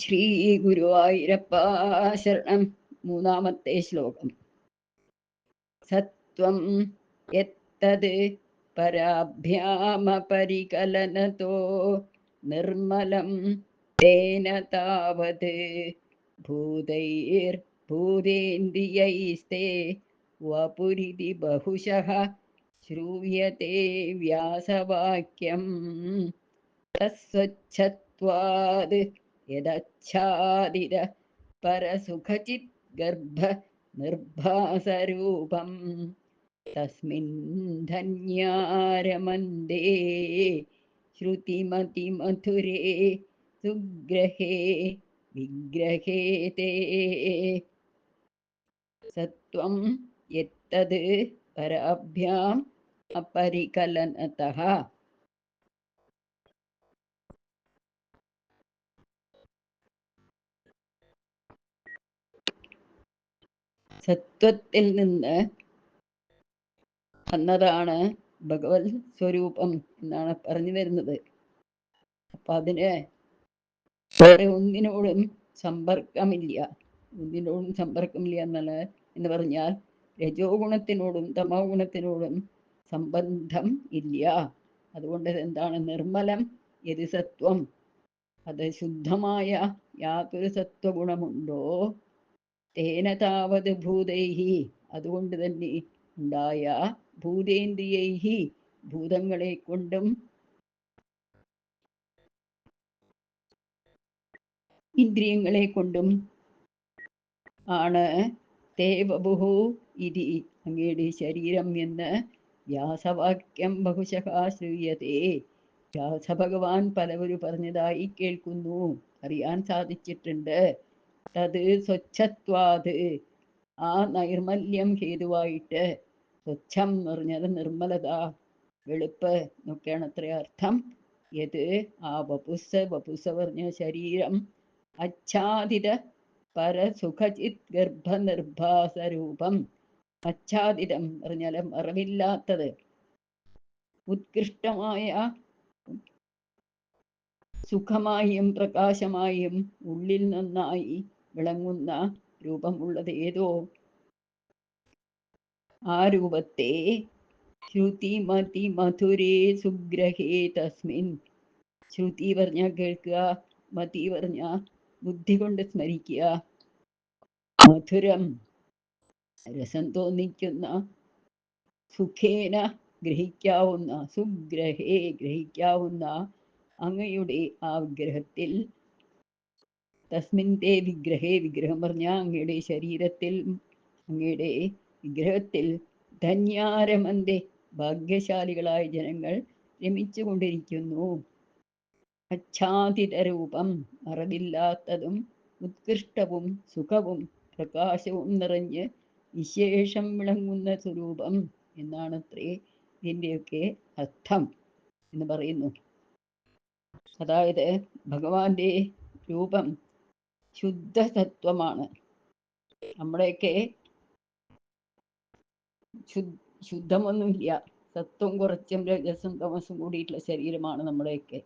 ശ്രീ ഗുരുവായൂരപ്പ ശരണം. മൂന്നാമത്തെ ശ്ലോകം. സത്വം യത്തത് പരാഭ്യാമപരികലനതോ നിർമ്മലം തേന താവത് ഭൂതൈർഭൂതേന്ദ്രിയൈസ്തേ വപുരിതി ബഹുശഃ ശ്രൂയത്തെ വ്യാസവാക്യം തസ്വച്ഛത്വാത് യദച്ഛാദിര പരസുഖചിത് ഗർഭ നിർഭാസരൂപം തസ്മിൻ ധന്യാരമന്ദേ ശ്രുതിമതിമധുരേ സുഗ്രഹേ വിഗ്രഹേ തേ. സത്വം യത്തത് പരാഭ്യാം അപരികലനതഃ. സത്വത്തിൽ നിന്ന് വന്നതാണ് ഭഗവത് സ്വരൂപം എന്നാണ് പറഞ്ഞു വരുന്നത്. അപ്പൊ അതിന് വേറെ ഒന്നിനോടും സമ്പർക്കമില്ല. ഒന്നിനോടും സമ്പർക്കമില്ല എന്ന് പറഞ്ഞാൽ രജോ ഗുണത്തിനോടും തമോ ഗുണത്തിനോടും സംബന്ധം ഇല്ല. അതുകൊണ്ട് എന്താണ് നിർമ്മലം യതി സത്വം, അത് ശുദ്ധമായ യാതൊരു സത്വഗുണമുണ്ടോ തേന താവത് ഭൂതൈഹി, അതുകൊണ്ട് തന്നെ ഉണ്ടായ ഭൂതേന്ദ്രിയൈഹി, ഭൂതങ്ങളെ കൊണ്ടും ഇന്ദ്രിയങ്ങളെ കൊണ്ടും ആണ് തേവബുഹു ഇതി, അങ്ങയുടെ ശരീരം എന്ന് വ്യാസവാക്യം ബഹുശഃ ശ്രൂയതേ, വ്യാസഭഗവാൻ പലവരും പറഞ്ഞതായി കേൾക്കുന്നു, അറിയാൻ സാധിച്ചിട്ടുണ്ട്. തത് സ്വച്ഛത്വാത്, ആ നൈർമല്യം ഹേതുവായിട്ട്, സ്വച്ഛം എന്ന് പറഞ്ഞാൽ നിർമ്മലത, വെളുപ്പ് എന്നൊക്കെയാണ് അത്ര അർത്ഥം. യത് ആ വപുസ് പറഞ്ഞ ശരീരം, അച്ഛാദിത പരസുഖചിത് ഗർഭനിർഭാസരൂപം, ആച്ഛാദിതം പറഞ്ഞാൽ മറവില്ലാത്തത്, ഉത്കൃഷ്ടമായ സുഖമായും പ്രകാശമായും ഉള്ളിൽ നന്നായി വിളങ്ങുന്ന രൂപമുള്ളത് ഏതോ ആ രൂപത്തെ ശ്രുതി മതി മധുരേ സുഗ്രഹേ തസ്മിൻ, ശ്രുതി പറഞ്ഞ കേൾക്കുക, മതി പറഞ്ഞ ബുദ്ധി കൊണ്ട് സ്മരിക്കുക, മധുരം രസം തോന്നിക്കുന്ന, സുഖേന ഗ്രഹിക്കാവുന്ന, സുഗ്രഹേ ഗ്രഹിക്കാവുന്ന അങ്ങയുടെ ആ വിഗ്രഹത്തിൽ, തസ്മിൻ്റെ വിഗ്രഹേ, വിഗ്രഹം പറഞ്ഞ അങ്ങയുടെ ശരീരത്തിൽ, അങ്ങയുടെ വിഗ്രഹത്തിൽ ധന്യാരമന്തെ, ഭാഗ്യശാലികളായ ജനങ്ങൾ രമിച്ചു കൊണ്ടിരിക്കുന്നു. അച്ഛാദിതരൂപം, മറവില്ലാത്തതും ഉത്കൃഷ്ടവും സുഖവും പ്രകാശവും നിറഞ്ഞ് വിശേഷം വിളങ്ങുന്ന സ്വരൂപം എന്നാണത്രേ ഇതിൻ്റെയൊക്കെ അർത്ഥം എന്ന് പറയുന്നു. അതായത് ഭഗവാന്റെ രൂപം ശുദ്ധസത്വമാണ്. നമ്മുടെയൊക്കെ ശുദ്ധമൊന്നുമില്ല, സത്വം കുറച്ചും രജസും തമസും കൂടിയിട്ടുള്ള ശരീരമാണ് നമ്മുടെയൊക്കെ.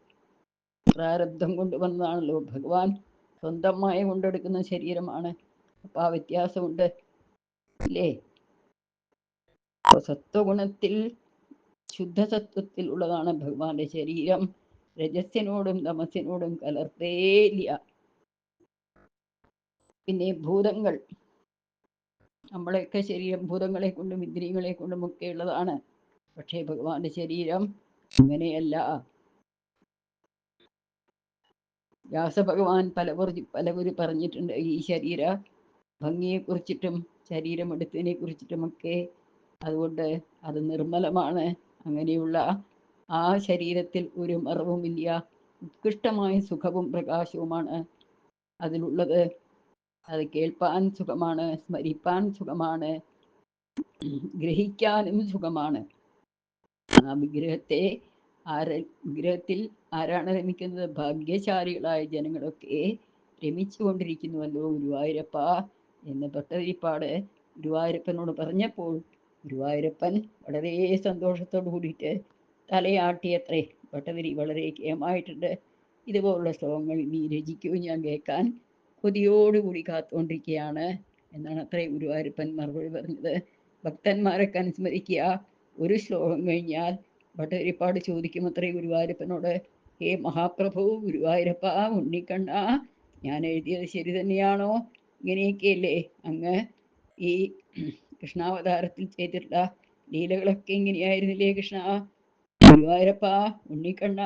പ്രാരബ്ധം കൊണ്ട് വന്നതാണല്ലോ, ഭഗവാൻ സ്വന്തമായി കൊണ്ടെടുക്കുന്ന ശരീരമാണ്. അപ്പൊ ആ വ്യത്യാസമുണ്ട് അല്ലേ? സത്വഗുണത്തിൽ, ശുദ്ധസത്വത്തിൽ ഉള്ളതാണ് ഭഗവാന്റെ ശരീരം. രജസ്സിനോടും തമസിനോടും കലർത്തേയില്ല. പിന്നെ ഭൂതങ്ങൾ, നമ്മളെയൊക്കെ ശരീരം ഭൂതങ്ങളെ കൊണ്ടും ഇന്ദ്രിയങ്ങളെ കൊണ്ടും ഒക്കെ ഉള്ളതാണ്. പക്ഷേ ഭഗവാന്റെ ശരീരം അങ്ങനെയല്ല. വ്യാസഭഗവാൻ പലവരും പറഞ്ഞിട്ടുണ്ട് ഈ ശരീര ഭംഗിയെക്കുറിച്ചിട്ടും ശരീരമെടുത്തതിനെ കുറിച്ചിട്ടുമൊക്കെ. അതുകൊണ്ട് അത് നിർമ്മലമാണ്. അങ്ങനെയുള്ള ആ ശരീരത്തിൽ ഒരു മറവുമില്ല. ഉത്കൃഷ്ടമായ സുഖവും പ്രകാശവുമാണ് അതിലുള്ളത്. അത് കേൾപ്പാൻ സുഖമാണ്, സ്മരിപ്പാൻ സുഖമാണ്, ഗ്രഹിക്കാനും സുഖമാണ്. ആ വിഗ്രഹത്തിൽ ആരാണ് രമിക്കുന്നത്? ഭാഗ്യശാലികളായ ജനങ്ങളൊക്കെ രമിച്ചുകൊണ്ടിരിക്കുന്നുവല്ലോ ഗുരുവായൂരപ്പ എന്ന് ഭട്ടതിരിപ്പാട് ഗുരുവായൂരപ്പനോട് പറഞ്ഞപ്പോൾ ഗുരുവായൂരപ്പൻ വളരെ സന്തോഷത്തോടു കൂടിയിട്ട് തലയാട്ടിയത്രേ. ഭട്ടതിരി വളരെ കേമായിട്ടുണ്ട് ഇതുപോലുള്ള ശ്ലോകങ്ങൾ നീ രചിക്കൂ, ഞാൻ കേൾക്കാൻ കൊതിയോടുകൂടി കാത്തുകൊണ്ടിരിക്കുകയാണ് എന്നാണ് അത്രേ ഗുരുവായൂരപ്പൻ മറുപടി പറഞ്ഞത്. ഭക്തന്മാരൊക്കെ അനുസ്മരിക്കുക. ഒരു ശ്ലോകം കഴിഞ്ഞാൽ ഭട്ടതിരിപ്പാട് ചോദിക്കും അത്രേ ഗുരുവായൂരപ്പനോട്, ഹേ മഹാപ്രഭു ഗുരുവായൂരപ്പ ഉണ്ണിക്കണ്ണ, ഞാൻ എഴുതിയത് ശരി തന്നെയാണോ? ഇങ്ങനെയൊക്കെയല്ലേ അങ്ങ് ഈ കൃഷ്ണാവതാരത്തിൽ ചെയ്തിട്ടുള്ള ലീലകളൊക്കെ ഇങ്ങനെയായിരുന്നില്ലേ കൃഷ്ണ? ഗുരുവായൂരപ്പ ഉണ്ണിക്കണ്ണ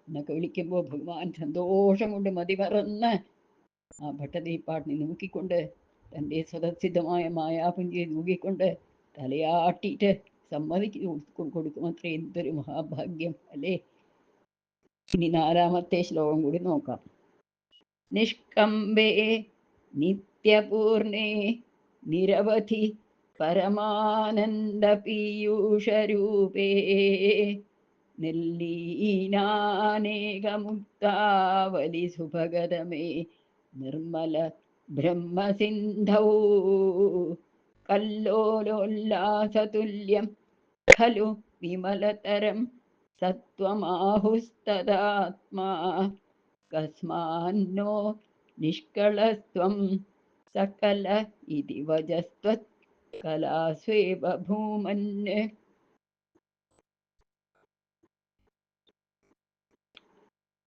എന്നൊക്കെ വിളിക്കുമ്പോൾ ഭഗവാൻ സന്തോഷം കൊണ്ട് മതിമറന്ന് ആ ഭട്ടതിരിപ്പാടിനെ നോക്കിക്കൊണ്ട് തൻ്റെ സ്വതസിദ്ധമായ മായാപുഞ്ചിയെ നോക്കിക്കൊണ്ട് തലയാട്ടിയിട്ട് കൊടുക്കും. അത്ര എന്തൊരു മഹാഭാഗ്യം അല്ലേ? ഇനി 4-ാമത്തെ ശ്ലോകം കൂടി നോക്കാം. നിഷ്കമ്പേ നിത്യപൂർണേ നിരവധി പരമാനന്ദ പീയൂഷരൂപേ നിർലീനാനേകമുക്താവലി സുഭഗതമേ നിർമ്മല ബ്രഹ്മസിന്ധൗ കല്ലോലോല്ലാസതുല്യം ഖലു വിമലതരം സത്വമാഹുസ്തദാത്മാ കസ്മാന്നോ നിഷ്കളസ്ത്വം സകല ഇതി വജസ്ത്വത് കലാസ്വേവ ഭൂമന്